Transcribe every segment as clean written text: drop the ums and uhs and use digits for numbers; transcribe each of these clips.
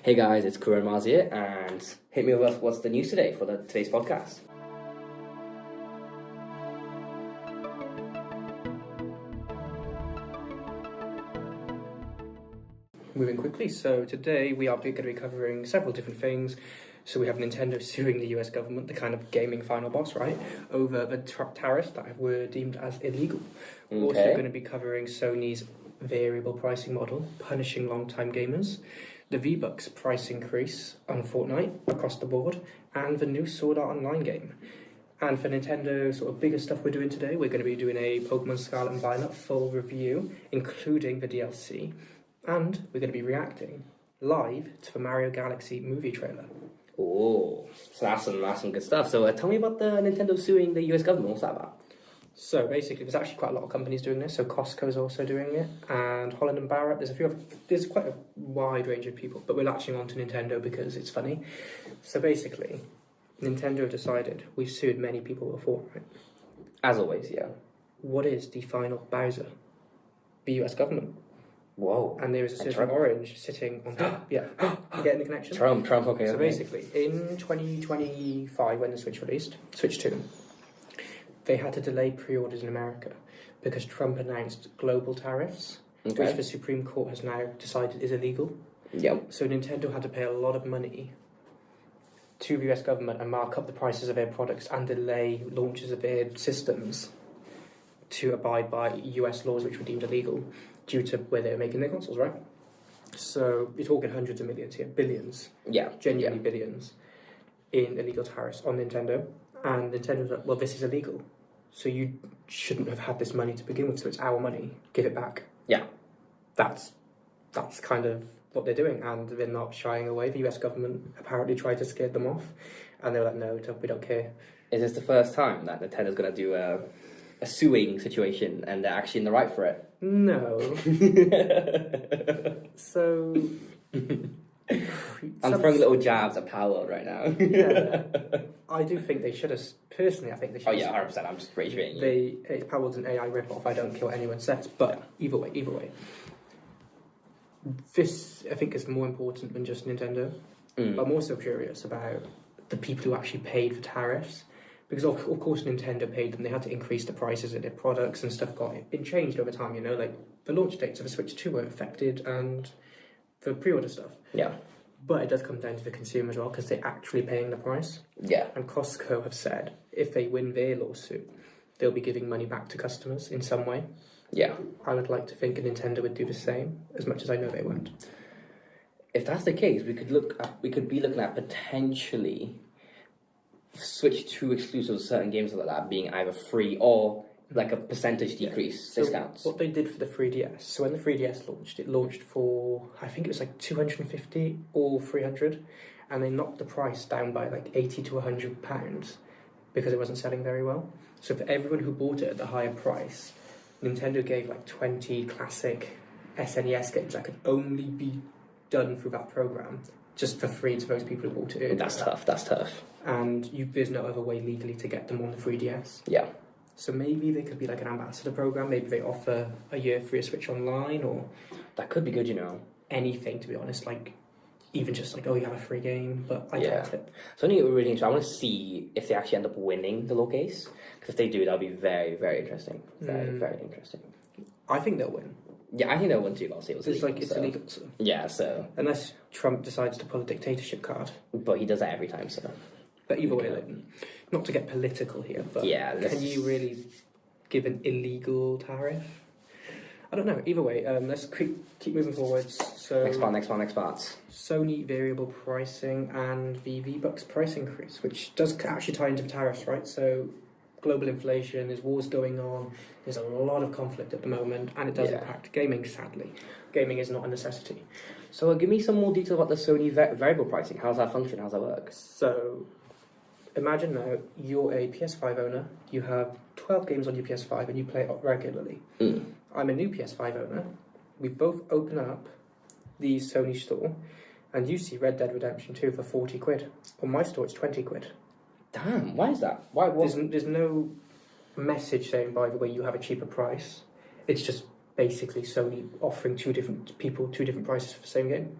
Hey guys, it's Kuro and Mars here, and hit me with what's the news today for today's podcast. Moving quickly, so today we are going to be covering several different things. So we have Nintendo suing the US government, the kind of gaming final boss, right, over the tariffs that were deemed as illegal. Okay. Also going to be covering Sony's variable pricing model, punishing long-time gamers, the V-Bucks price increase on Fortnite across the board, and the new Sword Art Online game. And for Nintendo sort of bigger stuff we're doing today, we're going to be doing a Pokemon Scarlet and Violet full review, including the DLC. And we're going to be reacting live to the Mario Galaxy movie trailer. Oh, so that's some good stuff. So tell me about the Nintendo suing the US government. What's that about? So basically, there's actually quite a lot of companies doing this. So Costco's also doing it, and Holland and Barrett. There's quite a wide range of people, but we're latching on to Nintendo because it's funny. So basically, Nintendo have decided we've sued many people before, right? As always, yeah. What is the final Bowser? The US government. Whoa. And there is a certain orange sitting on top. Yeah. You getting the connection? Trump, okay. So basically, in 2025, when the Switch released, Switch 2, they had to delay pre-orders in America because Trump announced global tariffs, which the Supreme Court has now decided is illegal. Yep. So Nintendo had to pay a lot of money to the US government and mark up the prices of their products and delay launches of their systems to abide by US laws which were deemed illegal due to where they were making their consoles, right? So you're talking hundreds of millions here, billions. Yeah. Genuinely billions in illegal tariffs on Nintendo. And Nintendo's like, well, this is illegal. So you shouldn't have had this money to begin with, so it's our money. Give it back. Yeah. That's kind of what they're doing, and they're not shying away. The US government apparently tried to scare them off, and they were like, no, we don't care. Is this the first time that Nintendo's going to do a suing situation and they're actually in the right for it? No. So... I'm throwing little jabs at Power right now. Yeah. I do think they should have... Personally, I think they should have... Oh yeah, 100%. I'm just rage baiting you. It's Power's an AI rip-off. I don't care what anyone says. But either way. This, I think, is more important than just Nintendo. But I'm also curious about the people who actually paid for tariffs. Because, of course, Nintendo paid them. They had to increase the prices of their products and stuff been changed over time, you know? Like, the launch dates of the Switch 2 were affected and the pre-order stuff. Yeah. But it does come down to the consumer as well, because they're actually paying the price. Yeah. And Costco have said if they win their lawsuit, they'll be giving money back to customers in some way. Yeah. I would like to think Nintendo would do the same, as much as I know they won't. If that's the case, we could be looking at potentially Switch 2 exclusive certain games like that being either free or like a percentage decrease discounts. What they did for the 3DS, so when the 3DS launched, it launched for, I think it was like 250 or 300, and they knocked the price down by like 80 to 100 pounds because it wasn't selling very well. So for everyone who bought it at the higher price, Nintendo gave like 20 classic SNES games that could only be done through that program just for free to those people who bought it. That's tough. And there's no other way legally to get them on the 3DS. Yeah. So maybe they could be like an ambassador program. Maybe they offer a year free of Switch Online, or that could be good, you know. Anything, to be honest. Like even just like, oh, you have a free game, but I doubt it. So I think it would be really interesting. I want to see if they actually end up winning the law case, because if they do, that'll be very, very interesting. Very interesting. I think they'll win. Yeah, I think they'll win too. I'll see. It's illegal. So. Yeah, so unless Trump decides to pull a dictatorship card, but he does that every time. So, but either way, not to get political here, but can you really give an illegal tariff? I don't know. Either way, let's keep moving forwards. So next part. Sony variable pricing and the V-Bucks price increase, which does actually tie into the tariffs, right? So global inflation, there's wars going on, there's a lot of conflict at the moment, and it does impact gaming, sadly. Gaming is not a necessity. So give me some more detail about the Sony variable pricing. How's that function? How's that work? So imagine now you're a PS5 owner, you have 12 games on your PS5 and you play it regularly. I'm a new PS5 owner. We both open up the Sony store and you see Red Dead Redemption 2 for 40 quid. On my store it's 20 quid. Damn, why is that? There's no message saying, by the way, you have a cheaper price. It's just basically Sony offering two different prices for the same game.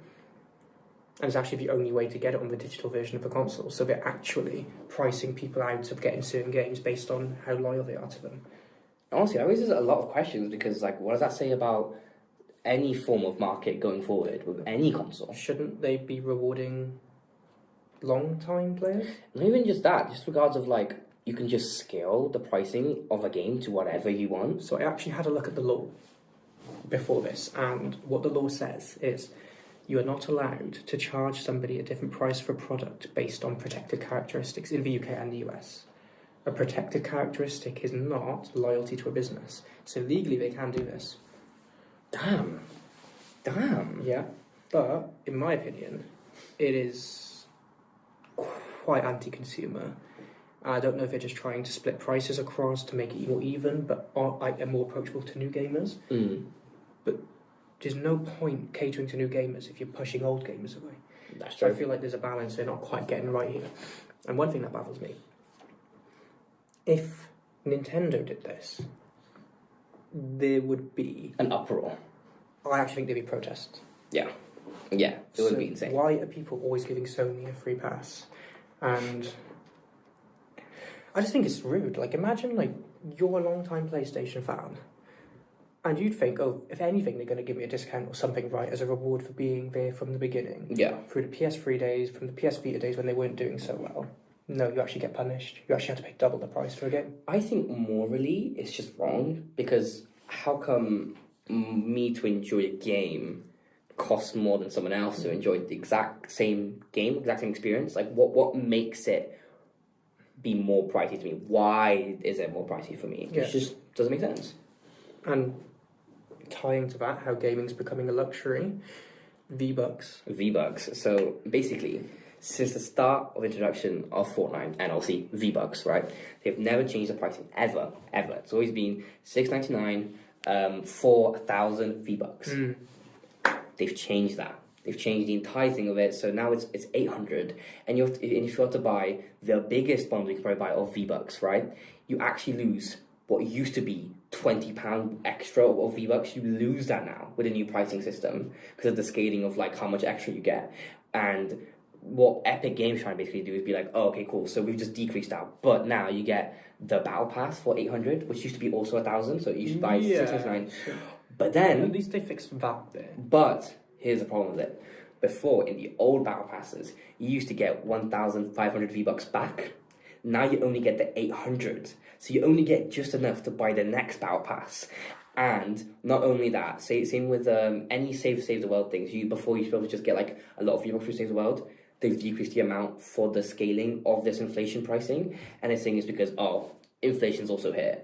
And it's actually the only way to get it on the digital version of the console. So they're actually pricing people out of getting certain games based on how loyal they are to them. Honestly, that raises a lot of questions because, like, what does that say about any form of market going forward with any console? Shouldn't they be rewarding long-time players? Not even just that, just regards of, like, you can just scale the pricing of a game to whatever you want. So I actually had a look at the law before this, and what the law says is you are not allowed to charge somebody a different price for a product based on protected characteristics in the UK and the US. A protected characteristic is not loyalty to a business. So legally they can do this. Damn. Yeah. But, in my opinion, it is quite anti-consumer. I don't know if they're just trying to split prices across to make it more even, but are more approachable to new gamers. But there's no point catering to new gamers if you're pushing old gamers away. That's So true. I feel like there's a balance they're not quite getting right here. And one thing that baffles me, if Nintendo did this, there would be... An uproar. I actually think there'd be protests. Yeah, it would be insane. Why are people always giving Sony a free pass? And I just think it's rude. Like, imagine, like, you're a long-time PlayStation fan, and you'd think, oh, if anything, they're going to give me a discount or something, right, as a reward for being there from the beginning. Yeah. Through the PS3 days, from the PS Vita days when they weren't doing so well. No, you actually get punished. You actually have to pay double the price for a game. I think morally it's just wrong because how come me to enjoy a game costs more than someone else to enjoy the exact same game, exact same experience? Like, what makes it be more pricey to me? Why is it more pricey for me? Yeah. It just doesn't make sense. And tying to that, how gaming's becoming a luxury, V-Bucks. V-Bucks. So basically, since the start of introduction of Fortnite and obviously V-Bucks, right, they've never changed the pricing ever. It's always been $6.99 for 1,000 V-Bucks. They've changed that. They've changed the entire thing of it, so now it's 800. And if you have to buy the biggest bundle you can probably buy of V-Bucks, right, you actually lose what used to be £20 extra of V-Bucks. You lose that now with a new pricing system because of the scaling of like how much extra you get. And what Epic Games trying to basically do is be like, oh, okay, cool, so we've just decreased that, but now you get the Battle Pass for 800, which used to be also 1,000, so you should buy 699. But then, at least they fixed that bit. But here's the problem with it. Before, in the old Battle Passes, you used to get 1,500 V-Bucks back. Now you only get the 800. So you only get just enough to buy the next Battle Pass. And not only that, same with any Save the World things. Before you used to be able to just get like a lot of V-Bucks for Save the World. They've decreased the amount for the scaling of this inflation pricing. And the thing is because, inflation's also here.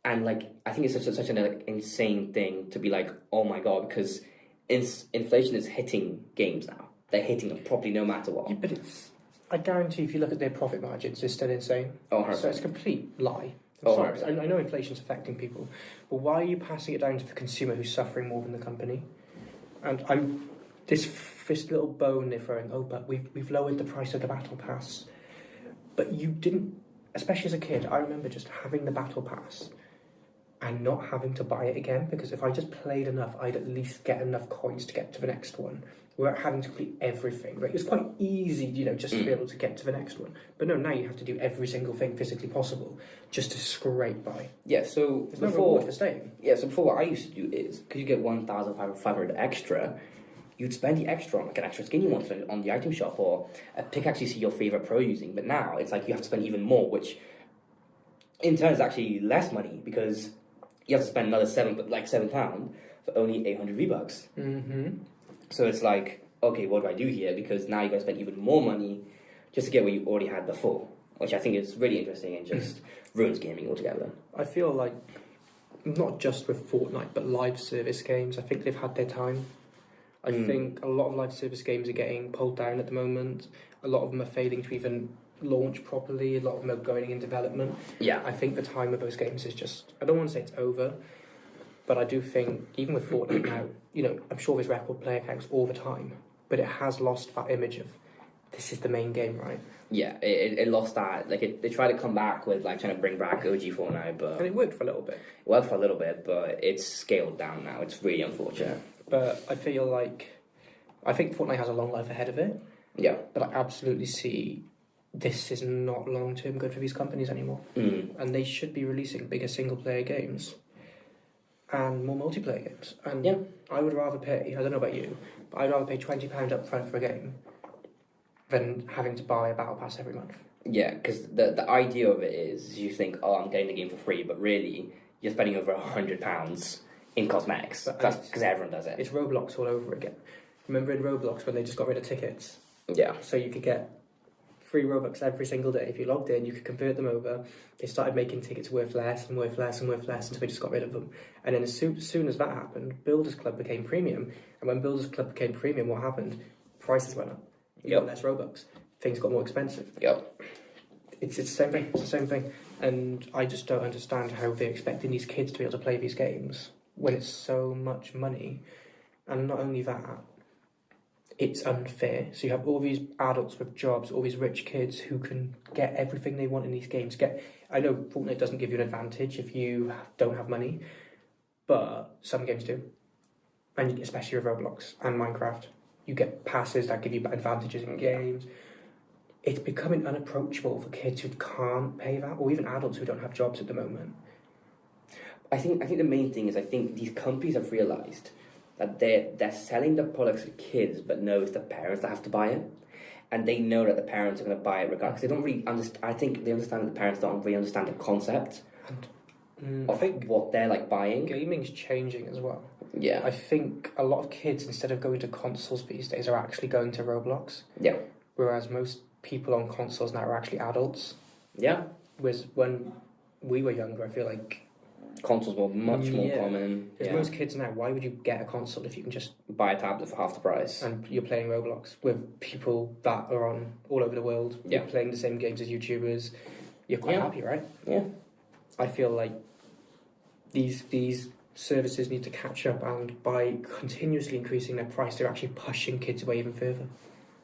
And like, I think it's such an like, insane thing to be like, oh my god, because inflation is hitting games now. They're hitting them properly no matter what. Yeah, but I guarantee if you look at their profit margins, it's still insane. Oh, 100%. So it's a complete lie. Oh, sorry, I know inflation's affecting people, but why are you passing it down to the consumer who's suffering more than the company? And this little bone they're throwing, but we've lowered the price of the Battle Pass. But you didn't, especially as a kid, I remember just having the Battle Pass and not having to buy it again, because if I just played enough, I'd at least get enough coins to get to the next one without having to complete everything. Right? It was quite easy, just to be able to get to the next one. But no, now you have to do every single thing physically possible just to scrape by. Yeah, so There's no reward for staying. Yeah, so before what I used to do is, because you get 1,500 extra, you'd spend the extra on like an extra skin you want to spend on the item shop or a pickaxe you see your favourite pro using. But now it's like you have to spend even more, which in turn is actually less money because you have to spend another £7 for only 800 V-Bucks. Mm-hmm. So it's like, okay, what do I do here? Because now you've got to spend even more money just to get what you already had before, which I think is really interesting and just ruins gaming altogether. I feel like, not just with Fortnite, but live service games, I think they've had their time. I think a lot of live service games are getting pulled down at the moment. A lot of them are failing to even launch properly. A lot of them are going in development. Yeah. I think the time of those games is just, I don't want to say it's over, but I do think, even with Fortnite now, I'm sure there's record player counts all the time, but it has lost that image of, this is the main game, right? Yeah, it lost that. Like, they tried to come back with, like, trying to bring back OG Fortnite, but... And it worked for a little bit. It worked for a little bit, but it's scaled down now. It's really unfortunate. But I feel like I think Fortnite has a long life ahead of it, Yeah. but I absolutely see this is not long-term good for these companies anymore. And they should be releasing bigger single-player games and more multiplayer games. And Yeah. I would rather pay, I don't know about you, but I'd rather pay £20 up front for a game than having to buy a battle pass every month. Yeah, because the idea of it is you think, oh, I'm getting the game for free, but really you're spending over £100 in cosmetics. But That's because everyone does it. It's Roblox all over again. Remember in Roblox when they just got rid of tickets? Yeah. So you could get free Robux every single day. If you logged in, you could convert them over. They started making tickets worth less and worth less and worth less until they just got rid of them. And then as soon as that happened, Builders Club became premium. And when Builders Club became premium, what happened? Prices went up. You got less Robux. Things got more expensive. Yep. It's the same thing. It's the same thing. And I just don't understand how they're expecting these kids to be able to play these games when it's so much money. And not only that, it's unfair. So you have all these adults with jobs, all these rich kids who can get everything they want in these games. I know Fortnite doesn't give you an advantage if you don't have money, but some games do. And especially with Roblox and Minecraft. You get passes that give you advantages in games. It's becoming unapproachable for kids who can't pay that, or even adults who don't have jobs at the moment. I think the main thing is I think these companies have realised that they're selling the products to kids, but no, it's the parents that have to buy it, and they know that the parents are going to buy it regardless. They don't really understand. I think they understand that the parents don't really understand the concept of what they're like buying. Gaming's changing as well. Yeah, I think a lot of kids, instead of going to consoles these days, are actually going to Roblox. Yeah, whereas most people on consoles now are actually adults. Yeah, whereas when we were younger, I feel like consoles were much more common. Because most kids now, why would you get a console if you can just buy a tablet for half the price? And you're playing Roblox with people that are on all over the world. Yeah. You're playing the same games as YouTubers. You're quite happy, right? Yeah. I feel like these services need to catch up, and by continuously increasing their price, they're actually pushing kids away even further.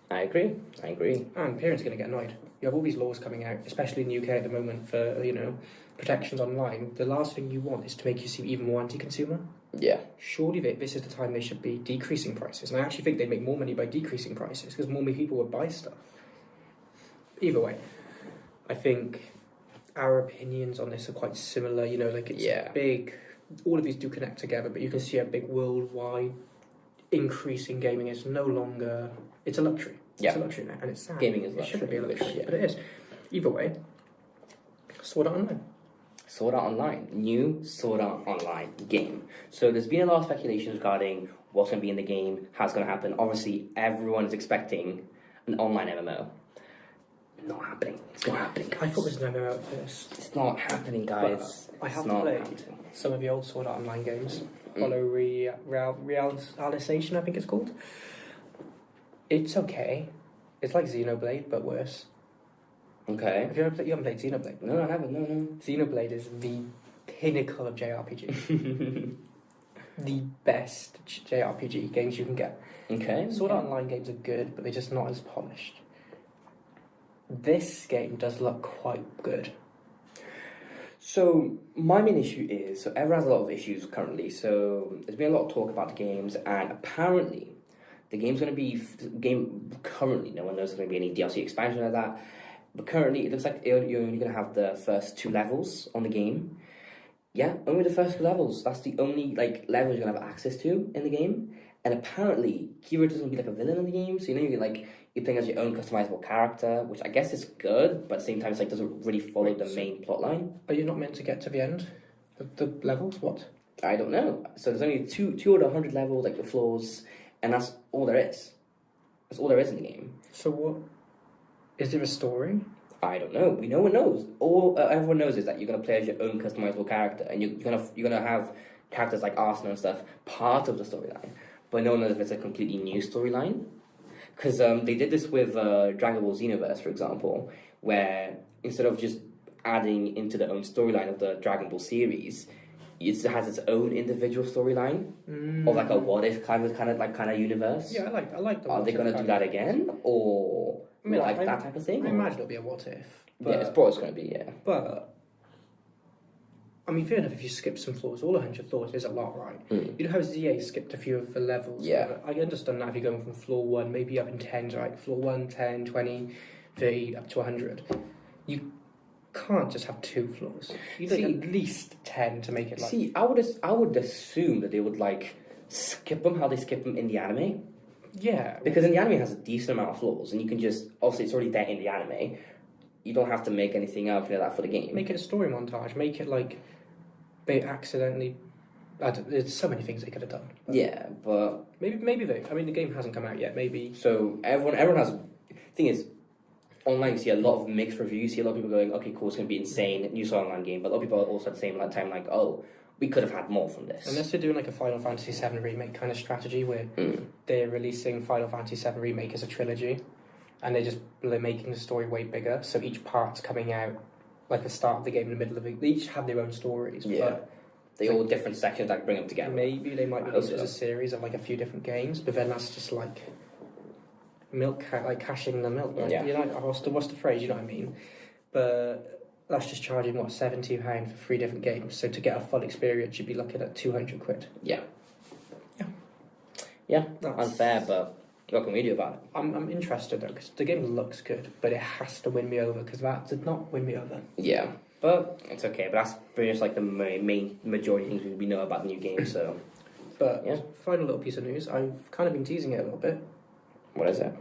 I agree. And parents are going to get annoyed. You have all these laws coming out, especially in the UK at the moment, for, protections online. The last thing you want is to make you seem even more anti-consumer. Yeah. Surely this is the time they should be decreasing prices. And I actually think they'd make more money by decreasing prices, because more people would buy stuff. Either way, I think our opinions on this are quite similar. It's big. All of these do connect together, but you can see a big worldwide increase in gaming is no longer... It's a luxury. It's a luxury now, and it's sad. Gaming is It luxury. shouldn't be a luxury, but it is. Either way, Sword Art Online. Sword Art Online. New Sword Art Online game. So there's been a lot of speculation regarding what's going to be in the game, how it's going to happen. Obviously, everyone is expecting an online MMO. Not happening. It's not happening, guys. I thought this was an MMO at first. It's not happening, guys. But I have played some of the old Sword Art Online games. Follow Realization, I think it's called. It's okay. It's like Xenoblade, but worse. Okay. You haven't played Xenoblade? No, I haven't. No. Xenoblade is the pinnacle of JRPG. The best JRPG games you can get. Okay. Sword Art Online games are good, but they're just not as polished. This game does look quite good. So, my main issue is, so everyone has a lot of issues currently, so there's been a lot of talk about the games, and apparently, the game's going to be, currently, no one knows if there's going to be any DLC expansion like that, but currently, it looks like you're only going to have the first 2 levels on the game. Yeah, only the first 2 levels. That's the only, levels you're going to have access to in the game, and apparently, Kuro doesn't be, a villain in the game, so you're playing as your own customizable character, which I guess is good, but at the same time, it doesn't really follow the main plotline. Are you not meant to get to the end of the levels? What? I don't know. So there's only two out of 100 levels, the floors, and that's all there is. That's all there is in the game. So what? Is there a story? I don't know. No one knows. All everyone knows is that you're gonna play as your own customizable character, and you're gonna have characters like Arsenal and stuff part of the storyline, but no one knows if it's a completely new storyline. Because they did this with Dragon Ball Xenoverse, for example, where instead of just adding into the own storyline of the Dragon Ball series, it has its own individual storyline of a what if kind of universe. Yeah, I like the. Are they going to do that again, or that type of thing? I imagine it'll be a what if. Yeah, it's probably going to be, yeah. But I mean, fair enough, if you skip some floors, all 100 floors is a lot, right? Mm. You know how ZA skipped a few of the levels? Yeah. I understand that if you're going from floor 1, maybe up in 10s, right? Floor 1, 10, 20, 30, up to 100. You can't just have 2 floors. You need at least 10 to make it like... See, I would assume that they would, like, skip them how they skip them in the anime. Yeah. Because in the anime it has a decent amount of floors, and you can just... Obviously, it's already there in the anime. You don't have to make anything up that for the game. Make it a story montage. Make it, like, they accidentally... there's so many things they could have done. Yeah, but... Maybe they... I mean, the game hasn't come out yet. Maybe... So, everyone has... Thing is... Online, you see a lot of mixed reviews. You see a lot of people going, okay, cool, it's going to be insane, new online game. But a lot of people are also at the same time like, oh, we could have had more from this. Unless they're doing like a Final Fantasy VII Remake kind of strategy where they're releasing Final Fantasy VII Remake as a trilogy and they're making the story way bigger. So each part's coming out like the start of the game, in the middle of it. They each have their own stories. Yeah. But they all different sections that bring them together. maybe they might release it as a series of like a few different games, but then that's just like... cashing the milk, right? Yeah. You know, what's the phrase? You know what I mean? But that's just charging what £70 for 3 different games. So to get a full experience, you'd be looking at £200. Yeah. Yeah. Yeah. That's- Unfair, but what can we do about it? I'm interested though because the game looks good, but it has to win me over because that did not win me over. Yeah, but it's okay. But that's pretty much like the main majority of things we know about the new game. So, But yeah. final little piece of news. I've kind of been teasing it a little bit. What is it?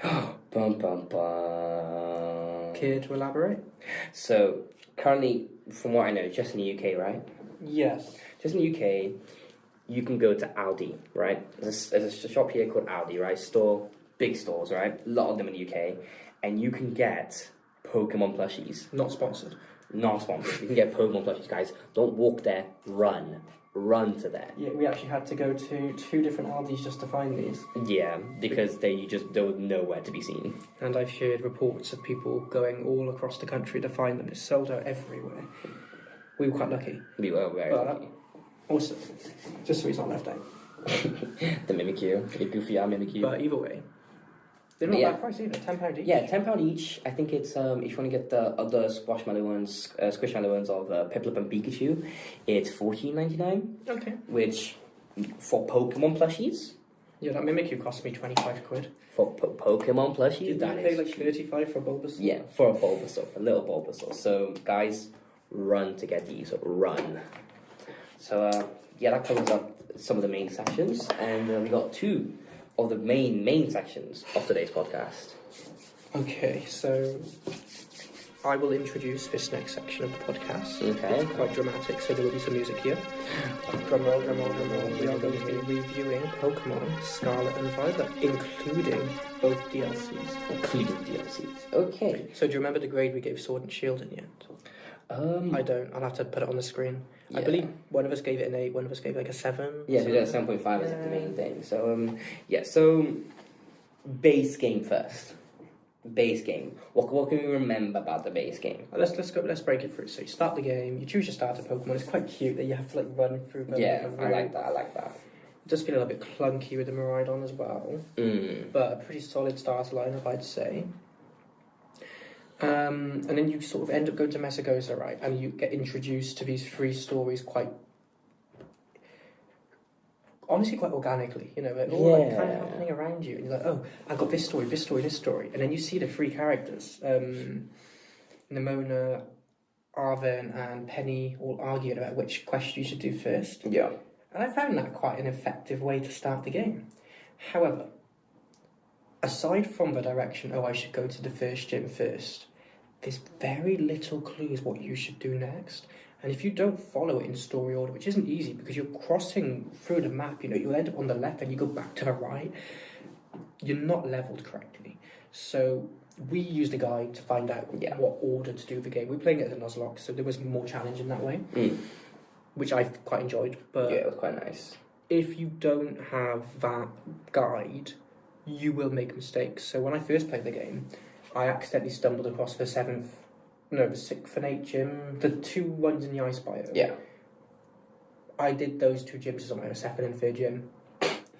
Bum bum bum. Care to elaborate? So currently, from what I know, just in the UK, right? Yes. Just in the UK, you can go to Aldi, right? There's a shop here called Aldi, right? Big stores, right? A lot of them in the UK, and you can get Pokemon plushies. Not sponsored. Not sponsored. You can get Pokemon plushies, guys. Don't walk there. Run to there. Yeah, we actually had to go to 2 different Aldis just to find these. Yeah, because they were nowhere to be seen. And I've heard reports of people going all across the country to find them. It's sold out everywhere. We were quite lucky. We were very lucky. Also, just so he's not left out. The Mimikyu, the goofy Mimikyu. But either way, they're not bad price either. £10 each. Yeah, £10 each. I think it's if you want to get the other Squishmallow ones of Piplup and Pikachu, it's $14.99. Okay. Which for Pokemon plushies. Yeah, that Mimikyu cost me £25. For Pokemon plushies, Did you that pay is like 35 for a Bulbasaur? Yeah, for a Bulbasaur, a little Bulbasaur. So guys, run to get these. Run. So that covers up some of the main sections, and we got 2 of the main sections of today's podcast. Okay, so I will introduce this next section of the podcast. Okay. It's quite dramatic, so there will be some music here. Drum roll, drum roll, drum roll. We are going to be reviewing Pokemon Scarlet and Violet, including both DLCs. Including DLCs. Okay. So do you remember the grade we gave Sword and Shield in the end? I don't. I'll have to put it on the screen. Yeah. I believe one of us gave it an 8, one of us gave it like a 7. Yeah, we did 7.5 is like the main thing. So so base game first. Base game. What can we remember about the base game? Let's break it through. So you start the game, you choose your starter Pokemon. It's quite cute that you have to like run through. Yeah, I like that. It does feel a little bit clunky with the Miraidon as well, but a pretty solid starter lineup, I'd say. And then you sort of end up going to Mesagoza, right? And you get introduced to these 3 stories quite organically, you know, they're all like kind of happening around you, and you're like, oh, I got this story, and then you see the 3 characters, Nimona, Arven, and Penny all arguing about which quest you should do first. Yeah. And I found that quite an effective way to start the game. However, aside from the direction, I should go to the first gym first, there's very little clues what you should do next. And if you don't follow it in story order, which isn't easy because you're crossing through the map, you know, you'll end up on the left and you go back to the right, you're not leveled correctly. So we used a guide to find out what order to do the game. We're playing it as a Nuzlocke, so there was more challenge in that way, which I quite enjoyed. But yeah, it was quite nice. If you don't have that guide, you will make mistakes. So when I first played the game, I accidentally stumbled across the 6th and 8th gym, the 2 ones in the ice biome. Yeah. I did those 2 gyms as my 2nd and 3rd gym.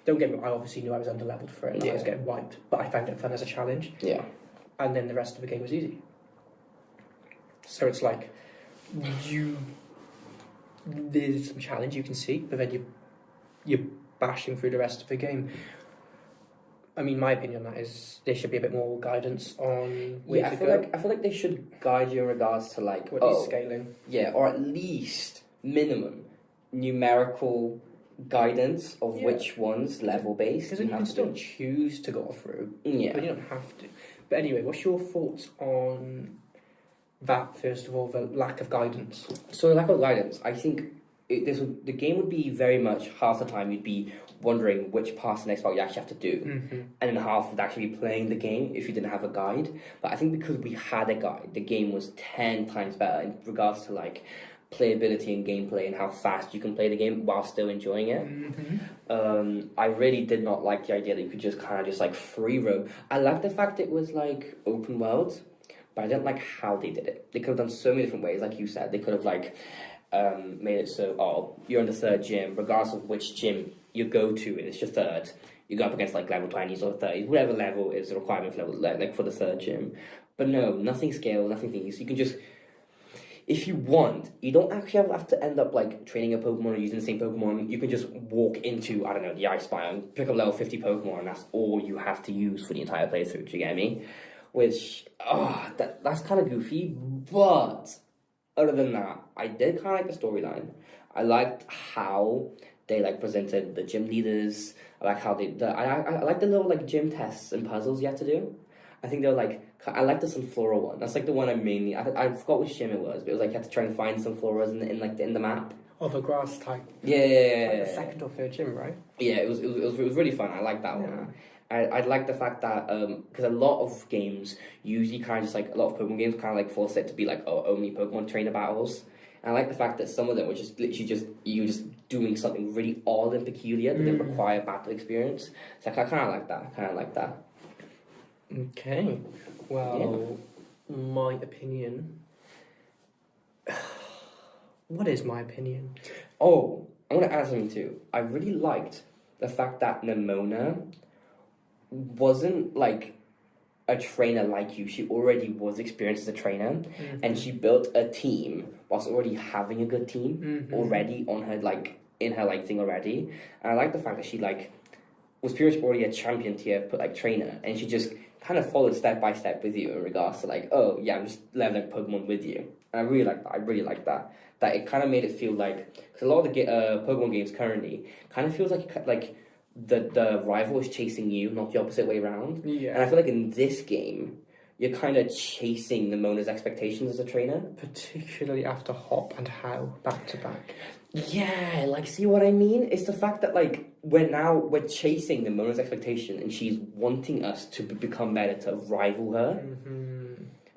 Don't get me wrong, I obviously knew I was underleveled for it and I was getting wiped, but I found it fun as a challenge. Yeah. And then the rest of the game was easy. So it's like, there's some challenge you can see, but then you're bashing through the rest of the game. I mean, my opinion on that is there should be a bit more guidance on where to go. I feel like they should guide you in regards to like scaling. Yeah, or at least minimum numerical guidance of which one's level based. Because then you can still choose to go through. Yeah. But you don't have to. But anyway, what's your thoughts on that, first of all, the lack of guidance? So the lack of guidance, I think the game would be very much, half the time you'd be wondering which parts of the next part you actually have to do, and then half would actually be playing the game if you didn't have a guide. But I think because we had a guide, the game was 10 times better in regards to like playability and gameplay and how fast you can play the game while still enjoying it. I really did not like the idea that you could just kind of just like free roam. I like the fact it was like open world, but I didn't like how they did it. They could have done so many different ways, like you said. They could have like made it so you're in the third gym, regardless of which gym you go to, and it's your third. You go up against like level 20s or 30s, whatever level is the requirement for level, like for the third gym. But no, nothing scale, nothing things. You can just, if you want, you don't actually have to end up like training a Pokemon or using the same Pokemon. You can just walk into, I don't know, the Ice Biome, pick up level 50 Pokemon, and that's all you have to use for the entire playthrough. Do you get me? Which, that's kind of goofy. But other than that, I did kind of like the storyline. I liked how they like presented the gym leaders. I like how I like the little like gym tests and puzzles you had to do. I think they were like, I like the Sunflora one. That's like the one I forgot which gym it was, but it was like you had to try and find Sunfloras in the map. Oh, the grass type. Yeah. Like the second or third gym, right? Yeah, it was really fun. I like that one. I like the fact that because a lot of games usually kind of just like a lot of Pokemon games kind of like force it to be like only Pokemon trainer battles. And I like the fact that some of them were just literally just you just doing something really odd and peculiar that didn't require battle experience. So I kind of like that. Okay. Well, my opinion. What is my opinion? Oh, I want to add something too. I really liked the fact that Nimona wasn't like a trainer like you. She already was experienced as a trainer, and she built a team whilst already having a good team already on her like in her like thing already. And I like the fact that she like was pretty much already a champion tier like trainer, and she just kind of followed step by step with you in regards to like, oh yeah, I'm just leveling Pokemon with you. And I really like that. I really like that. That it kind of made it feel like, because a lot of the Pokemon games currently kind of feels like the rival is chasing you, not the opposite way around. Yeah. And I feel like in this game, you're kind of chasing Nimona's expectations as a trainer. Particularly after Hop and How back to back. Yeah, like, see what I mean? It's the fact that, like, we're chasing Nimona's expectation and she's wanting us to become better, to rival her.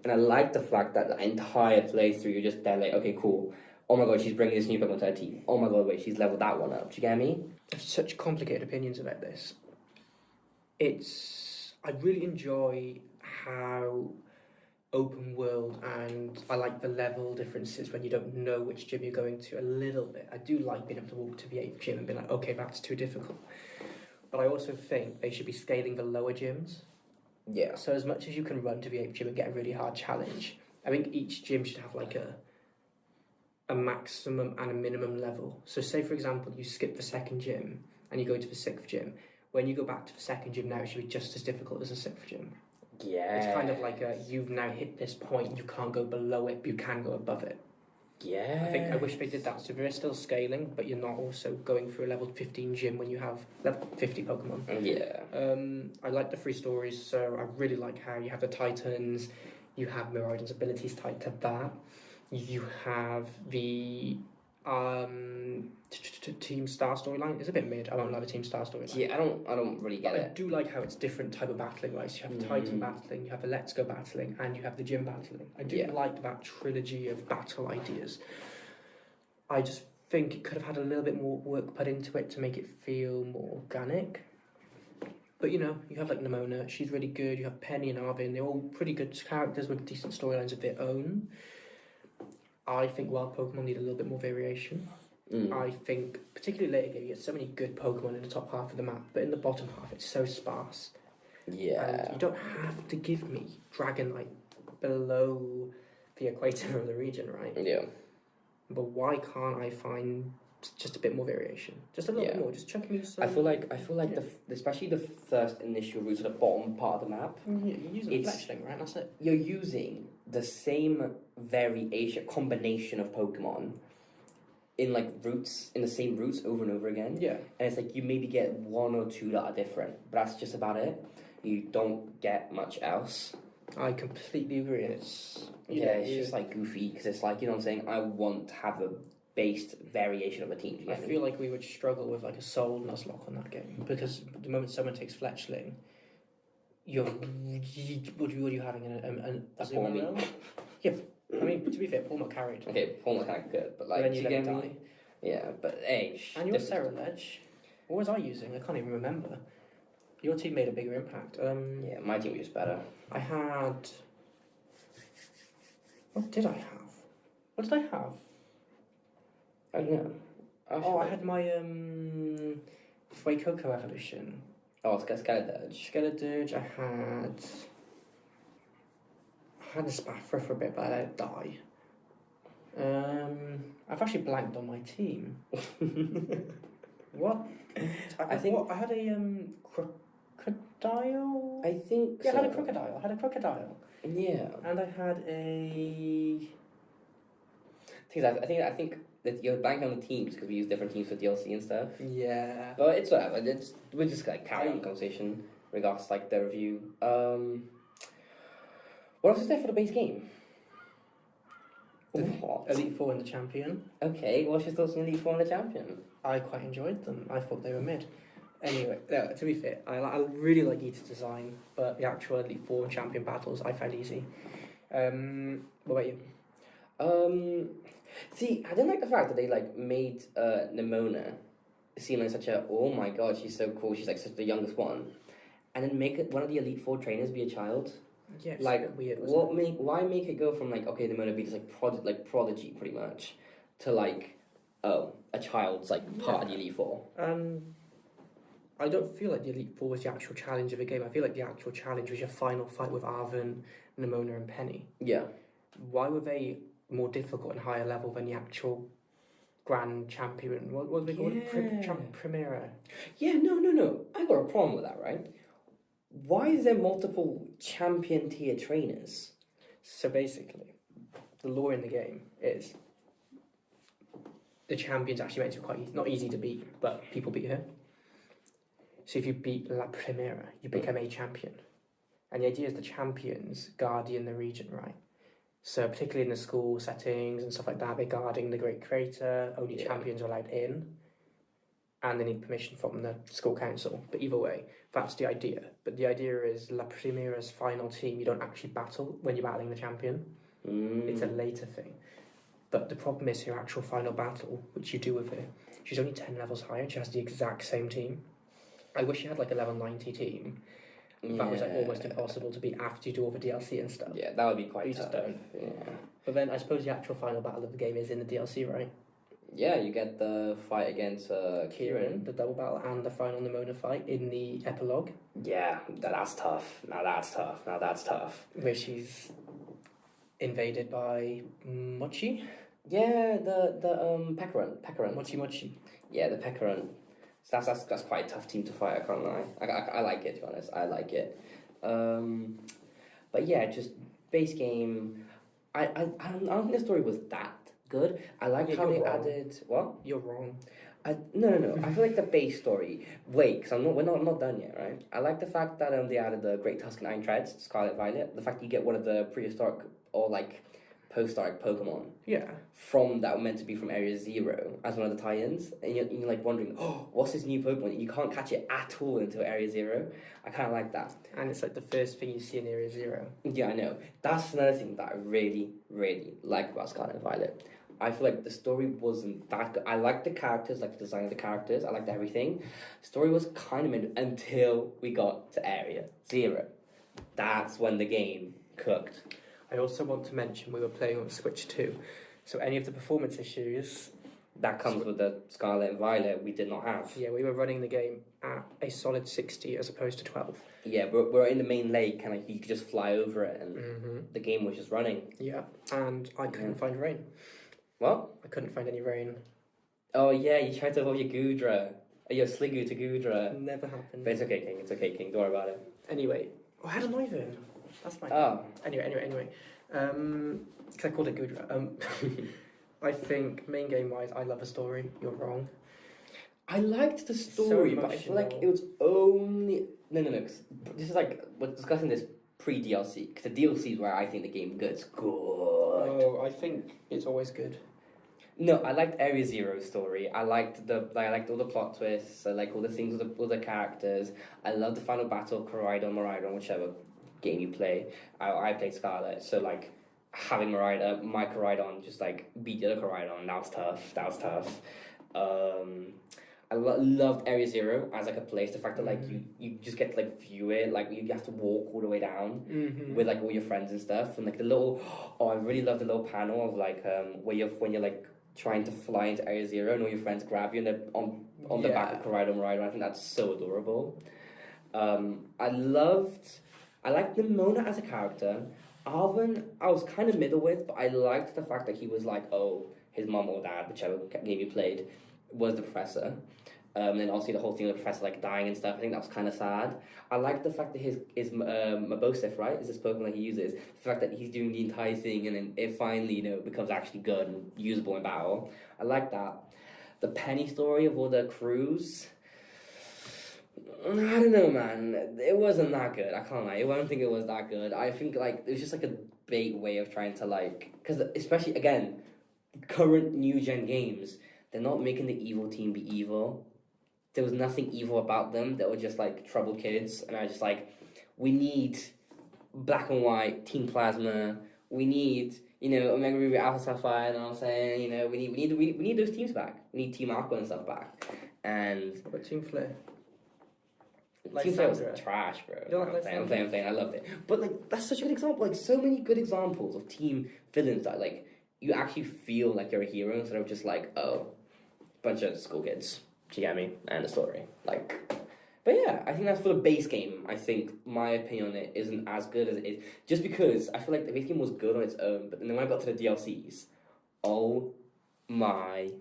And I like the fact that the entire playthrough, you're just there like, okay, cool. Oh my god, she's bringing this new Pokemon to her team. Oh my god, wait, she's leveled that one up. Do you get me? I have such complicated opinions about this. I really enjoy how open world, and I like the level differences when you don't know which gym you're going to a little bit. I do like being able to walk to the 8th gym and be like, okay, that's too difficult. But I also think they should be scaling the lower gyms. Yeah. So as much as you can run to the 8th gym and get a really hard challenge, I think each gym should have like a maximum and a minimum level. So say, for example, you skip the 2nd gym and you go to the 6th gym. When you go back to the 2nd gym now, it should be just as difficult as the 6th gym. Yeah. It's kind of like you've now hit this point, you can't go below it, but you can go above it. Yeah. I wish they did that. So there is still scaling, but you're not also going through a level 15 gym when you have level 50 Pokemon. Yeah. I like the 3 stories, so I really like how you have the Titans, you have Miraidon's abilities tied to that, you have the Team Star storyline. It's a bit mid. I don't like the Team Star storyline. Yeah, I don't really get it. I do like how it's different type of battling, right? So you have Titan battling, you have the Let's Go battling, and you have the gym battling. I do like that trilogy of battle ideas. I just think it could have had a little bit more work put into it to make it feel more organic. But you know, you have like Nimona, she's really good. You have Penny and Arvin, they're all pretty good characters with decent storylines of their own. I think wild Pokemon need a little bit more variation. I think, particularly later game, you get so many good Pokemon in the top half of the map, but in the bottom half, it's so sparse. Yeah. And you don't have to give me Dragonite below the equator of the region, right? Yeah. but why can't I find just a bit more variation? Just a little bit more. Just chuck me some... I feel like especially the first initial routes at the bottom part of the map. Yeah, you're using a fletchling, right? That's it. You're using the same combination of Pokemon in the same routes over and over again. Yeah. And it's like you maybe get one or two that are different, but that's just about it. You don't get much else. I completely agree. It's just like goofy because it's like, you know what I'm saying, I want to have a based variation of a team. I feel like we would struggle with like a Soul Nuzlocke on that game because the moment someone takes Fletchling, what are you having a Zero? Yeah, I mean, to be fair, Paul carried. Okay, Paul kind of good, but like, then you let him die. Yeah, but hey, and your Ceruledge, what was I using? I can't even remember. Your team made a bigger impact. Yeah, my team was better. I had. What did I have? What did I have? I don't know. I had my Fuecoco evolution. Oh, Skeledirge. Skeledirge. I had a Spaffra for a bit, but I let it die. I've actually blanked on my team. What? I had a crocodile. I think. Yeah, so. I had a crocodile. Yeah. And I had a. I think that you're blanking on the teams because we use different teams for DLC and stuff. Yeah. But it's whatever. We're just like carry on the conversation regards to like the review. What else is there for the base game? What? Elite Four and the Champion. Okay, what's your thoughts on Elite Four and the Champion? I quite enjoyed them. I thought they were mid. Anyway, to be fair, I really like Eater's design, but the actual Elite Four and Champion battles I found easy. What about you? See, I didn't like the fact that they like made Nimona seem like such a, oh my god, she's so cool, she's like such the youngest one, and then make it one of the Elite Four trainers be a child. Yeah, it's like weird. Why make it go from like, okay, Nimona be just like prodigy pretty much to like, oh, a child's like part of the Elite Four. I don't feel like the Elite Four was the actual challenge of the game. I feel like the actual challenge was your final fight with Arven, Nimona, and Penny. Yeah. Why were they more difficult and higher level than the actual Grand Champion? What do they call it? Primera. Yeah, no. I got a problem with that, right? Why is there multiple champion tier trainers? So basically, the lore in the game is the champion's actually meant to be quite easy, not easy to beat, but people beat her. So if you beat La Primera, you become a champion. And the idea is the champions guardian the region, right? So particularly in the school settings and stuff like that, they're guarding the great crater, only champions are allowed in, and they need permission from the school council. But either way, that's the idea. But the idea is La Primera's final team, you don't actually battle when you're battling the champion. It's a later thing. But the problem is her actual final battle, which you do with her, she's only 10 levels higher and she has the exact same team. I wish she had like a level 90 team. That was like almost impossible to beat after you do all the DLC and stuff. Yeah, that would be quite tough. Just don't. Yeah. But then I suppose the actual final battle of the game is in the DLC, right? Yeah, you get the fight against Kieran, the double battle, and the final Nimona fight in the epilogue. Yeah, that's tough. Now that's tough. Where she's invaded by Mochi. Yeah, the Pekarun. Mochi. Yeah, the Pekarun. So that's quite a tough team to fight. I can't lie. I like it, to be honest. I like it. But yeah, just base game. I don't think the story was that good. I like how they added what? You're wrong. No. I feel like the base story. Wait, because we're not done yet, right? I like the fact that they added the Great Tuscan Iron Treads, Scarlet Violet. The fact that you get one of the prehistoric or like post-historic Pokemon. Yeah. From that were meant to be from Area Zero as one of the tie-ins, and you're like wondering, oh, what's this new Pokemon? You can't catch it at all until Area Zero. I kind of like that. And it's like the first thing you see in Area Zero. Yeah, I know. That's another thing that I really, really like about Scarlet and Violet. I feel like the story wasn't that good. I liked the characters, like the design of the characters. I liked everything. The story was kind of mid until we got to Area Zero. That's when the game cooked. I also want to mention we were playing on Switch 2, so any of the performance issues... That comes with the Scarlet and Violet we did not have. Yeah, we were running the game at a solid 60 as opposed to 12. Yeah, we're in the main lake and like, you could just fly over it and the game was just running. Yeah, and I couldn't find rain. What? I couldn't find any rain. Oh yeah, you tried to evolve your Goodra. Your Sliggoo to Goodra. Never happened. But it's okay, King. It's okay, King. Don't worry about it. Anyway, I had a Noivern. That's fine. Oh. Anyway. Because I called it Gudra. I think main game wise, I love the story. You're wrong. I liked the story, but I feel like it was only no. 'Cause this is like we're discussing this pre-DLC. Because the DLC is where I think the game gets good. Oh, I think it's always good. No, I liked Area Zero's story. I liked all the plot twists. I like all the things with all the characters. I love the final battle, Koraidon, Miraidon, whichever game you play. I played Scarlet, so like having my Koraidon just like beat the other Koraidon. That was tough. I loved Area Zero as like a place. The fact that like you just get to like view it, like you have to walk all the way down with like all your friends and stuff, and like the little I really love the little panel of like when you're like trying to fly into Area Zero and all your friends grab you and on the back of Koraidon. I think that's so adorable. I liked Nimona as a character. Arven, I was kind of middle with, but I liked the fact that he was like, his mom or dad, whichever game you played, was the professor. And then also the whole thing of the professor like dying and stuff. I think that was kind of sad. I liked the fact that his Mabosif, right, is this Pokemon that he uses. The fact that he's doing the entire thing and then it finally becomes actually good and usable in battle. I like that. The Penny story of all the crews. I don't know, man. It wasn't that good. I can't lie. I don't think it was that good. I think like it was just like a bait way of trying to like, because especially again, current new gen games, they're not making the evil team be evil. There was nothing evil about them. They were just like troubled kids, and I was just like, we need Black and White, Team Plasma. We need Omega Ruby, Alpha Sapphire. And I'm saying we need those teams back. We need Team Aqua and stuff back. And what about Team Flare? Team Flare was trash, bro. I'm saying I loved it. But like that's such a good example. Like so many good examples of team villains that like you actually feel like you're a hero instead of just like bunch of school kids. Do you get me? And the story. Like, but yeah, I think that's for the base game. I think my opinion on it isn't as good as it is. Just because I feel like the base game was good on its own, but then when I got to the DLCs, oh my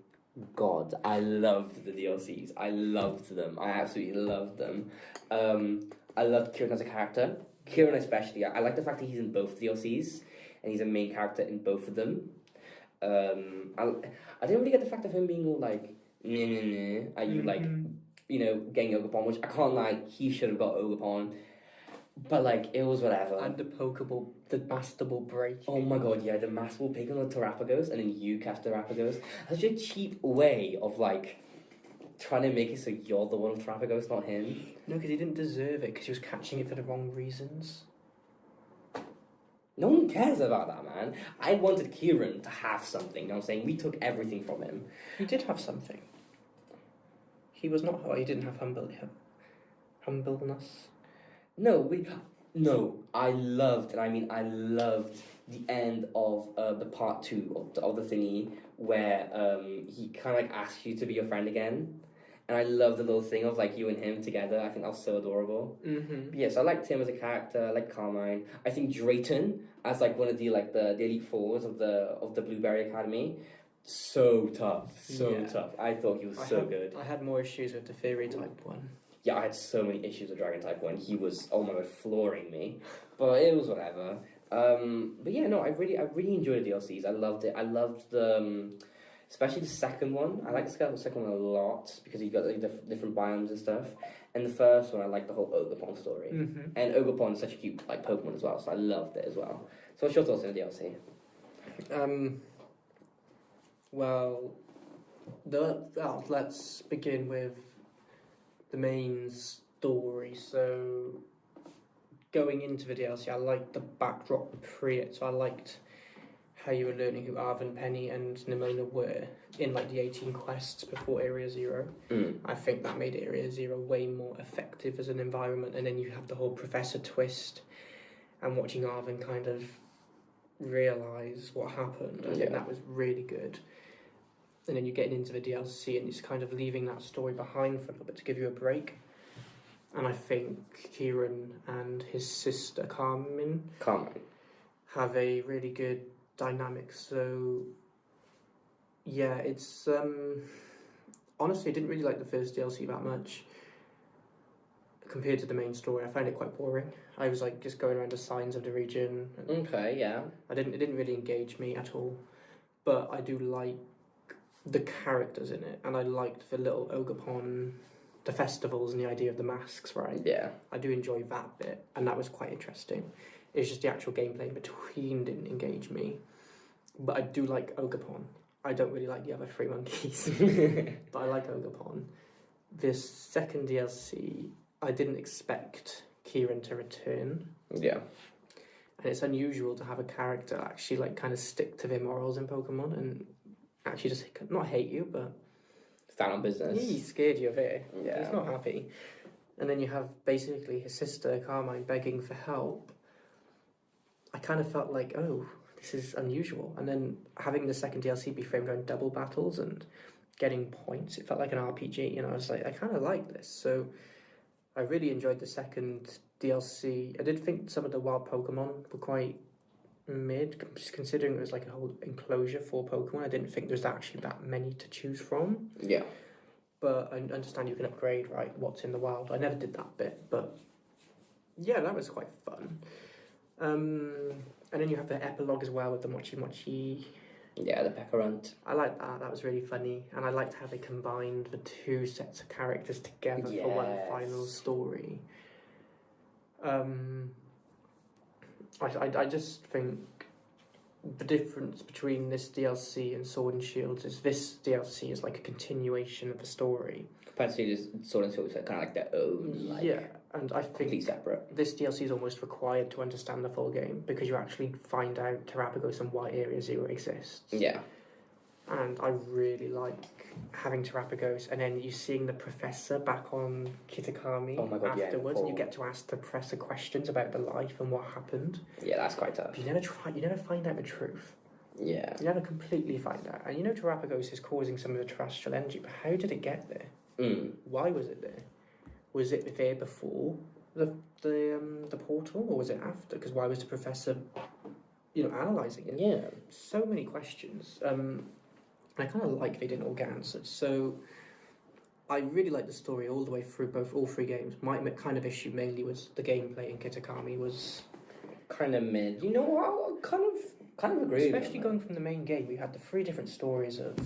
god, I loved the DLCs. I loved them. I absolutely loved them. I loved Kieran as a character. Kieran especially. I like the fact that he's in both DLCs, and he's a main character in both of them. I didn't really get the fact of him being all like, are you like, getting Ogerpon, which I can't lie, he should have got Ogerpon, but like, it was whatever. And the Master Ball break. Oh my god, yeah, the Master Ball picking on the Terrapagos, and then you cast Terrapagos. That's such a cheap way of like, trying to make it so you're the one with Terrapagos, not him. No, because he didn't deserve it, because he was catching it for the wrong reasons. No one cares about that, man. I wanted Kieran to have something, you know what I'm saying? We took everything from him. He did have something. He was not. He didn't have humbleness. No, I loved the end of the part 2 of the thingy where he kind of like asks you to be your friend again. And I love the little thing of like you and him together. I think that was so adorable. Mm-hmm. Yes, I liked him as a character. I like Carmine. I think Drayton as like one of the like the elite fours of the Blueberry Academy. So tough, tough. I thought he was good. I had more issues with the Fairy type one. Yeah, I had so many issues with Dragon type 1. He was, oh my god, flooring me. But it was whatever. But yeah, no, I really enjoyed the DLCs. I loved it. I loved the, especially the second one. I like the second one a lot because you got like different biomes and stuff. And the first one, I liked the whole Ogerpon story. Mm-hmm. And Ogerpon is such a cute like Pokemon as well, so I loved it as well. So what's your thoughts on the DLC? Well, let's begin with the main story. So, going into the DLC, I liked the backdrop pre it. So I liked how you were learning who Arven, Penny, and Nimona were in like the 18 quests before Area Zero. I think that made Area Zero way more effective as an environment. And then you have the whole Professor twist and watching Arven kind of realise what happened. I think that was really good. And then you're getting into the DLC and it's kind of leaving that story behind for a little bit to give you a break. And I think Kieran and his sister Carmine have a really good dynamic. So Yeah, it's honestly, I didn't really like the first DLC that much compared to the main story. I found it quite boring. I was like just going around the signs of the region. And Okay, yeah. it didn't really engage me at all. But I do like the characters in it, and I liked the little Ogapon, the festivals and the idea of the masks, right? Yeah. I do enjoy that bit, and that was quite interesting. It's just the actual gameplay in between didn't engage me. But I do like Ogapon. I don't really like the other three monkeys, but I like Ogapon. This second DLC, I didn't expect Kieran to return, Yeah. and it's unusual to have a character actually like kind of stick to their morals in Pokemon and actually just not hate you, but Stand on business. he's scared you of it. Yeah. He's not happy. And then you have basically his sister Carmine begging for help. I kind of felt like, oh, this is unusual. And then having the second DLC be framed around double battles and getting points, it felt like an RPG. You know, I was like, I kind of like this. So I really enjoyed the second DLC. I did think some of the wild Pokemon were quite mid, just considering it was like a whole enclosure for Pokemon. I didn't think there was actually that many to choose from. Yeah. But I understand you can upgrade, right, what's in the wild. I never did that bit, but yeah, that was quite fun. And then you have the epilogue as well with the Mochi Mochi. Yeah, the Pekkarunt. I like that. That was really funny. And I liked how they combined the two sets of characters together for one final story. I just think the difference between this DLC and Sword and Shield is this DLC is like a continuation of the story. Compared to this Sword and Shield, it's kind of like their own, like, yeah, and I think completely separate. this DLC is almost required to understand the full game because you actually find out Terrapagos and what Area Zero exists. Yeah. And I really like having Terrapagos, and then you seeing the professor back on Kitakami afterwards, and you get to ask the professor questions about the life and what happened. Yeah, that's quite tough. But you never find out the truth. Yeah. You never completely find out. And you know Terrapagos is causing some of the terrestrial energy, but how did it get there? Why was it there? Was it there before the portal, or was it after? Because why was the professor, analysing it? Yeah. So many questions. I kind of like they didn't all get answered. So I really liked the story all the way through all three games. My kind of issue mainly was the gameplay in Kitakami was kind of mid. You know what? I kind of agree. Especially going from the main game, we had the three different stories of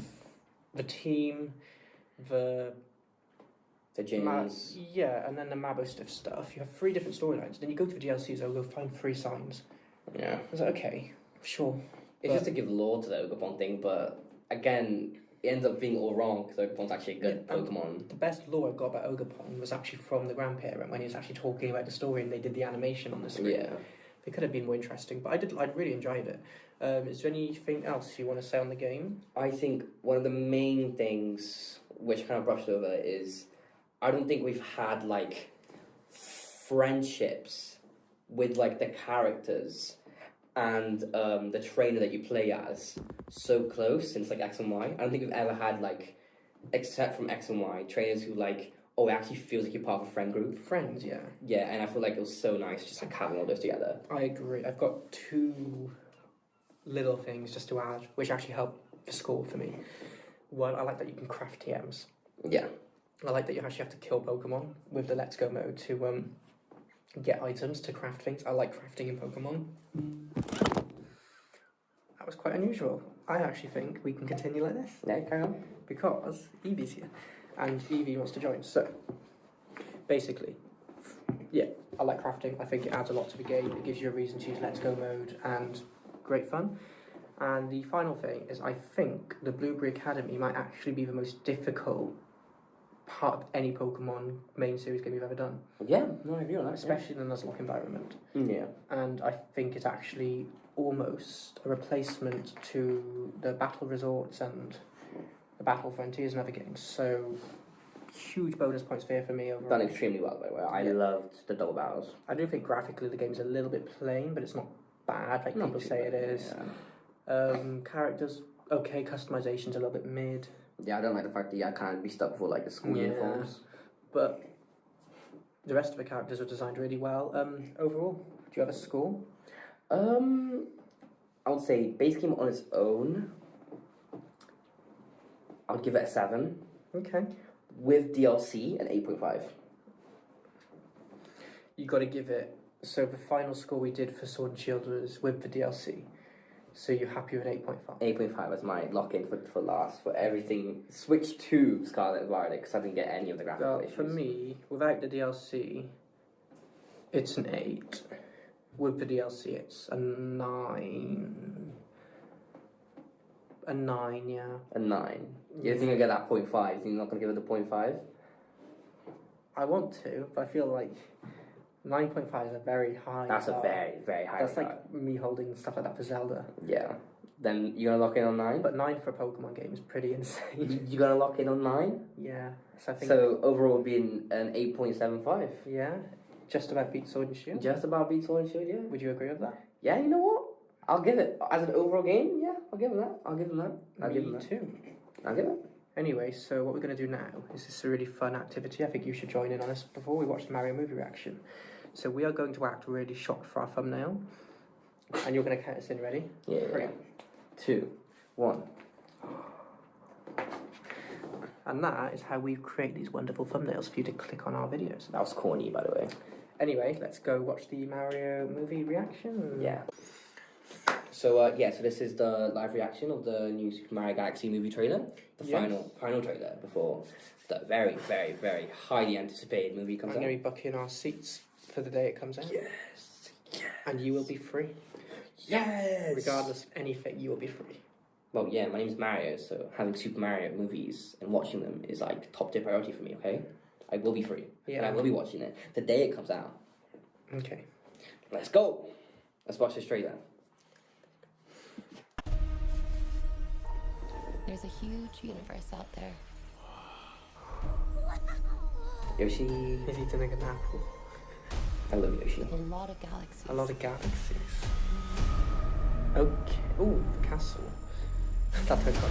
the team, the gyms. And then the Mabo stuff. You have three different storylines. Then you go to the DLCs, I'll go find three signs. Yeah. I was like, okay, sure. It's just to give lore to the Ogapon thing, but again, it ends up being all wrong because Ogapon's actually a good Pokemon. The best lore I got about Ogapon was actually from the grandparent when he was actually talking about the story and they did the animation on the screen. Yeah. It could have been more interesting, but I really enjoyed it. Is there anything else you want to say on the game? I think one of the main things which kind of brushed over is I don't think we've had like friendships with like the characters and the trainer that you play as so close since like X and Y. I don't think we've ever had like, except from X and Y, trainers who like, oh, it actually feels like you're part of a friend group. Friends, yeah. Yeah, and I feel like it was so nice just like having all those together. I agree. I've got two little things just to add, which actually help the score for me. One, I like that you can craft TMs. Yeah. I like that you actually have to kill Pokemon with the Let's Go mode to get items to craft things. I like crafting in Pokemon. That was quite unusual. I actually think we can continue like this. Yeah, carry on. Because Eevee's here. And Eevee wants to join. So, basically, yeah, I like crafting. I think it adds a lot to the game. It gives you a reason to use Let's Go mode and great fun. And the final thing is I think the Blueberry Academy might actually be the most difficult part of any Pokemon main series game you've ever done. Yeah, no, I agree on that. Especially in the Nuzlocke environment. Yeah. And I think it's actually almost a replacement to the Battle Resorts and the Battle Frontiers and other games. So, huge bonus points there for me overall. Done extremely well, by the way. I loved the double battles. I do think graphically the game's a little bit plain, but it's not bad like people say it is. Yeah. Characters, okay, customization's a little bit mid. Yeah, I don't like the fact that I can't be stuck with like the school uniforms. But the rest of the characters are designed really well. Overall, do you have a score? I would say base game on its own, I'll give it a 7. Okay. With DLC, an 8.5. You got to give it. So the final score we did for Sword and Shield was with the DLC. So you're happy with 8.5? 8.5 as my lock-in for last, for everything. Switch to Scarlet Violet, because I didn't get any of the graphical issues. For me, without the DLC, it's an 8. With the DLC, it's a 9. A 9, yeah. A 9. You think I get that 0.5? You think you're not going to give it the 0.5? I want to, but I feel like 9.5 is a very high. That's a very, very high. That's like me holding stuff like that for Zelda. Yeah. Then you're going to lock in on 9? But 9 for a Pokemon game is pretty insane. You're going to lock in on 9? Yeah. So I think. So overall, it would be an 8.75. Yeah. Just about beat Sword and Shield. Just about beat Sword and Shield, yeah. Would you agree with that? Yeah, you know what? I'll give it. As an overall game, yeah, I'll give him that. I'll give him that. I'll give him Me that. too. I'll give it. Anyway, so what we're going to do now is this a really fun activity. I think you should join in on this before we watch the Mario movie reaction. So we are going to act really shocked for our thumbnail. And you're going to count us in, ready? Yeah. 3, 2, 1. And that is how we create these wonderful thumbnails for you to click on our videos. That was corny, by the way. Anyway, let's go watch the Mario movie reaction. Yeah. So so this is the live reaction of the new Super Mario Galaxy movie trailer. The Yes. final trailer before the very, very, very highly anticipated movie comes I'm out. going to be booking our seats for the day it comes out. Yes. Yes. And you will be free. Yes. Regardless of any fate, you will be free. Well, yeah, my name's Mario, so having Super Mario movies and watching them is like top tier priority for me, okay? I will be free. Yeah. And I will be watching it the day it comes out. Okay. Let's go! Let's watch this trailer. There's a huge universe out there. Yoshi. Is eating like an apple. I love Yoshi. With a lot of galaxies. A lot of galaxies. Okay. Ooh, the castle. That's how it got.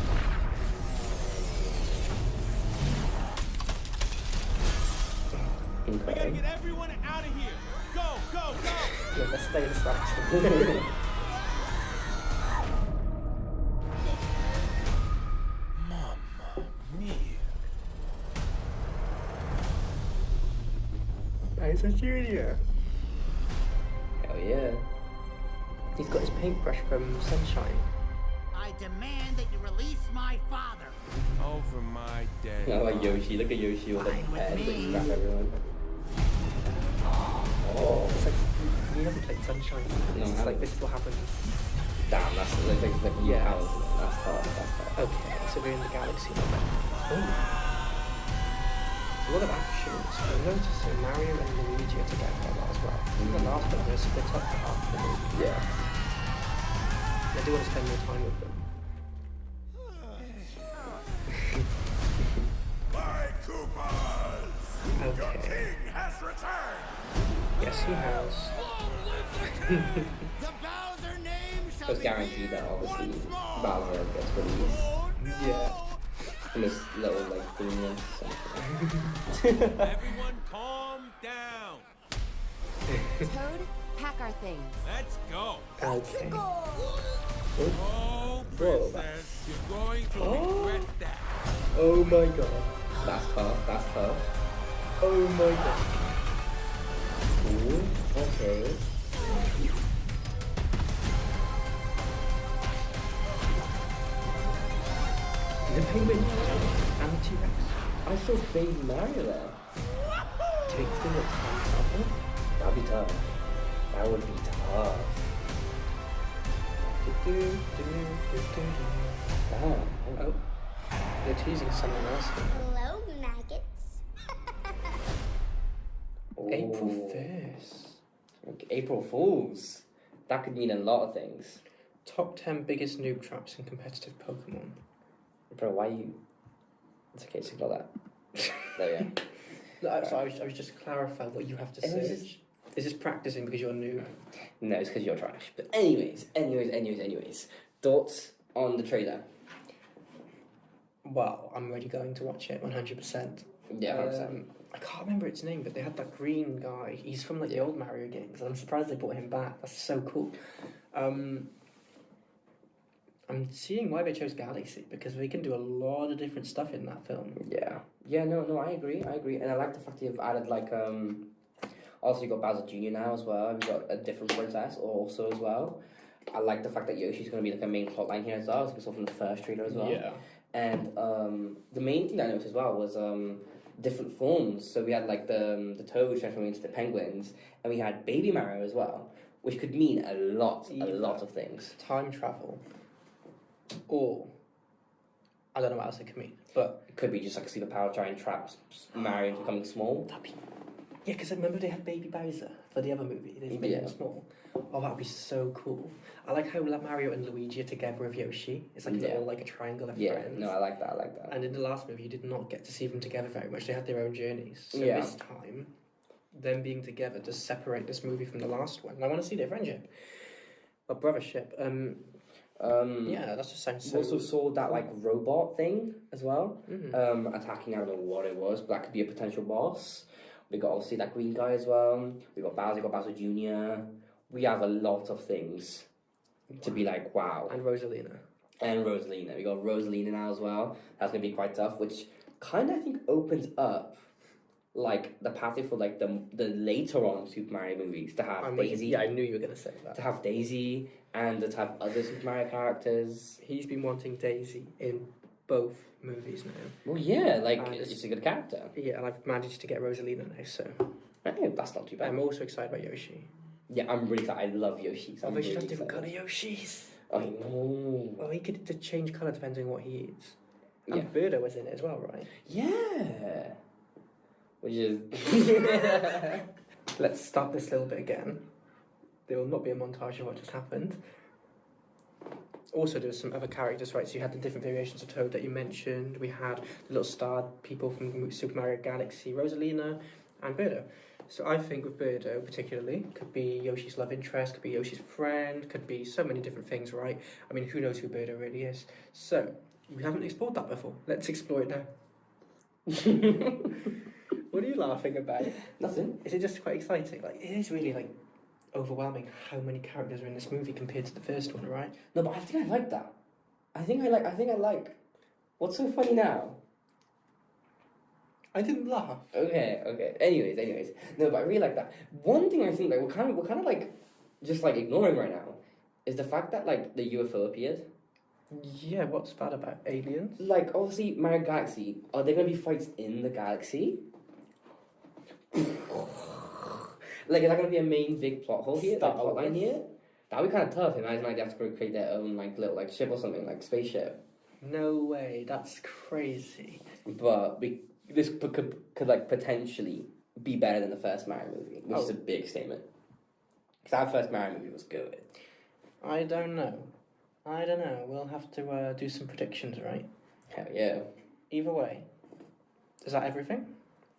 We gotta Incredible. get everyone out of here. Go, go, go. Yeah, let's stay in this direction. Bowser Jr. Hell yeah. He's got his paintbrush from Sunshine. I demand that you release my father. Over my dead. I like Yoshi. Look at Yoshi with the Fine with head me. that crap everyone. Oh, It's like, you haven't played Sunshine. No, I It's haven't. like, this is what happens. damn, that's like Yeah. hours. That's tough. That's tough. Okay, so we're in the galaxy now. Oh. A lot of action. So I'm noticing Mario and Luigi are together a lot as well. The last one, they're split up to half the movie. Yeah. I do want to spend more time with them. My Koopas! Your Okay. king has returned! Yes, he has. The Bowser name shall It was be guaranteed that obviously once more. Bowser gets released. Yeah. And this little like thing or something. Everyone calm down. Toad, pack our things. Let's go. Okay. Oh, Whoa. princess, you're going to Oh. regret that. Oh my god. That's tough. That's tough. Oh my god. Ooh. Okay. The penguin and the T-Rex. I saw Baby Mario there. Take the look on That'd be tough. That would be tough. Damn. Oh, they're teasing someone else. Hello, maggots. April Ooh. 1st. Okay, April Fools. That could mean a lot of things. Top 10 biggest noob traps in competitive Pokemon. Bro, why you... It's okay, just ignore that. There we go. No, so I was just clarifying what you have to It was say. just- Is this practicing because you're new? No, it's because you're trash. But anyways. Thoughts on the trailer? Well, I'm already going to watch it 100%. Yeah, 100%. I can't remember its name, but they had that green guy. He's from like the old Mario games. I'm surprised they brought him back. That's so cool. I'm seeing why they chose Galaxy, because they can do a lot of different stuff in that film. Yeah, no, I agree, and I like the fact that you've added like also you got Bowser Jr. now as well. You've got a different princess also as well. I like the fact that Yoshi's going to be like a main plot line here as well, as we saw from the first trailer as well. Yeah. And the main thing that I noticed as well was different forms. So we had like the toads transforming into the penguins, and we had Baby Mario as well, which could mean a lot of things. Time travel. Or, I don't know what else it could mean, but... It could be just like a superpower trying to trap Mario into becoming small. That'd be... Yeah, because I remember they had Baby Bowser for the other movie. They made him small. Oh, that would be so cool. I like how Mario and Luigi are together with Yoshi. It's like they're all like a triangle of friends. No, I like that. And in the last movie, you did not get to see them together very much. They had their own journeys. So this time, them being together does separate this movie from the last one. And I want to see their friendship. Or brothership. Yeah, that just sounds so... We also saw that like robot thing as well. Attacking, I don't know what it was, but that could be a potential boss. We got obviously that green guy as well. We got Bowser Jr. We have a lot of things to be like, wow. And Rosalina. We got Rosalina now as well. That's going to be quite tough, which kind of, I think, opens up like the pathway for like the later on Super Mario movies to have Daisy. Yeah, I knew you were going to say that. To have Daisy and to have other Super Mario characters. He's been wanting Daisy in both movies now. Well, yeah, like it's a good character. Yeah, and I've managed to get Rosalina now, so... Hey, that's not too bad. I'm also excited about Yoshi. Yeah, I'm really excited. I love Yoshi. They should have different colour Yoshis. I know. Well, he could change colour depending on what he eats. And Yeah. Birdo was in it as well, right? Yeah. Which is... Let's start this little bit again. There will not be a montage of what just happened. Also, there was some other characters, right? So you had the different variations of Toad that you mentioned. We had the little star people from Super Mario Galaxy, Rosalina, and Birdo. So I think with Birdo particularly, could be Yoshi's love interest, could be Yoshi's friend, could be so many different things, right? I mean, who knows who Birdo really is? So, we haven't explored that before. Let's explore it now. What are you laughing about? Nothing. Is it just quite exciting? Like, it is really, like, overwhelming how many characters are in this movie compared to the first one, right? No, but I think I like that. I think I like... What's so funny now? I didn't laugh. Okay. Anyways. No, but I really like that. One thing I think like we're kind of like just like ignoring right now is the fact that like the UFO appeared. Yeah, what's that about? Aliens? Like obviously Mario Galaxy, are there gonna be fights in the galaxy? Like is that gonna be a main big plot hole here? Like plot line here? That'd be kind of tough. Imagine like they have to create their own like little like ship or something, like spaceship. No way, that's crazy. But this could like potentially be better than the first Mario movie, which is a big statement. Because our first Mario movie was good. I don't know. We'll have to do some predictions, right? Hell yeah. Either way. Is that everything?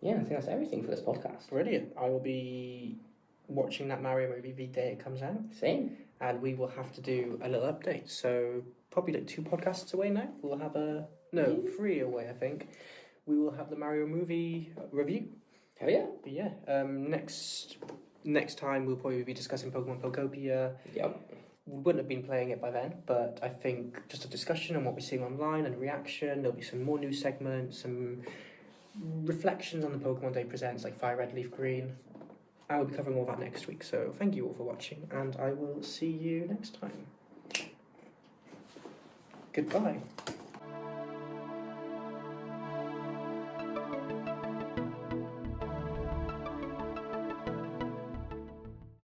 Yeah, I think that's everything for this podcast. Brilliant. I will be watching that Mario movie the day it comes out. Same. And we will have to do a little update. So probably like 2 podcasts away now. We'll have 3 away, I think. We will have the Mario movie review. Hell yeah. But yeah, next time we'll probably be discussing Pokemon Pokopia. Yep. We wouldn't have been playing it by then, but I think just a discussion on what we're seeing online and reaction. There'll be some more new segments, some reflections on the Pokemon Day Presents, like Fire Red, Leaf Green. I will be covering all that next week, so thank you all for watching, and I will see you next time. Goodbye.